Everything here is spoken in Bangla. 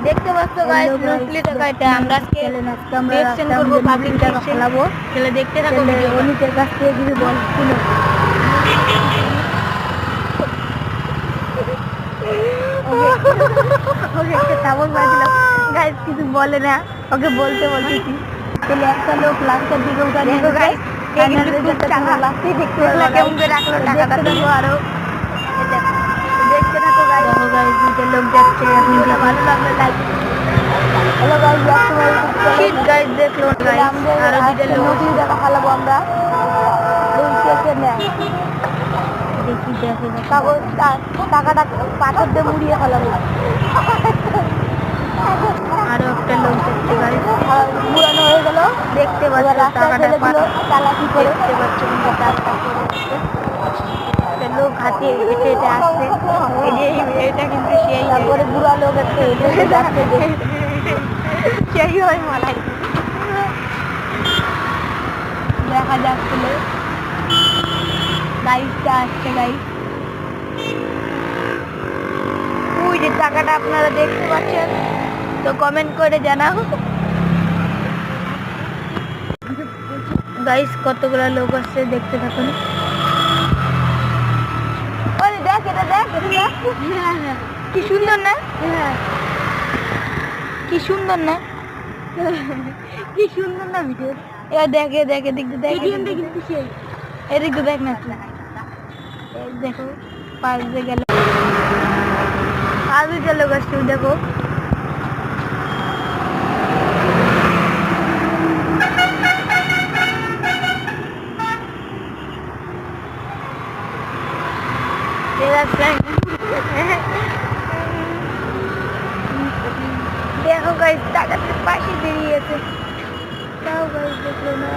দেখতে পাচ্ছ গাইস নকলি টাকা এটা আমরা আজকে রিঅ্যাকশন করব পাবলিক টাকা খেলাবো খেলে দেখতে থাকো ভিডিও অনিতের কাছ থেকে কিছু বল শুনো ওকে একটা থাবল মারছিলাম গাইস কিছু বলে না ওকে বলতে বলতেছি তাহলে একটা লোক লাস্টের দিকে উঠা দেখো গাইস লাস্টে দেখতে পারলো কেমন করে রাখলো টাকাটা দেখো আরো দেখতে থাকো গাইস দেখো গাইস দুটো লোক যাচ্ছে ভিডিওটা ভালো লাগলে লাইক হ্যালো গাইস শীত গাইস দেখলো গাইস আরো দুটো লোক নকলি টাকা খেলাবো আমরা এই কেসে না দেখি দেখো কাগজ টাকাটা পাথর দিয়ে মুড়িয়ে ফেলাবো আরো একটা লোক দেখতে গাইস মুড়ানো হয়ে গেল দেখতে পাচ্ছ টাকাটা চালাকি করে দেখতে পাচ্ছ লোক হাতে হেঁটে হেঁটে আসছে এটা কিন্তু সেই তারপরে বুড়া লোক একটা হেঁটে হেঁটে যাচ্ছে সেই হয় মালাই দেখা যাচ্ছিল গাইসটা আসছে গাইস ওই যে টাকাটা আপনারা দেখতে পাচ্ছেন তো কমেন্ট করে জানাও গাইস কতগুলো লোক আসছে দেখতে থাকুন দেখ এটা দেখ কি সুন্দর না কি সুন্দর না কি সুন্দর না ভিডিও এবার দেখে দেখে দেখতে দেখ এদিকে দেখ না দেখো পাশ দিয়ে গেল আগে গেল গাছটা দেখো দেখো গাইস টাকাতে পাশে বেরিয়েছে তাও গাইস দেখলো না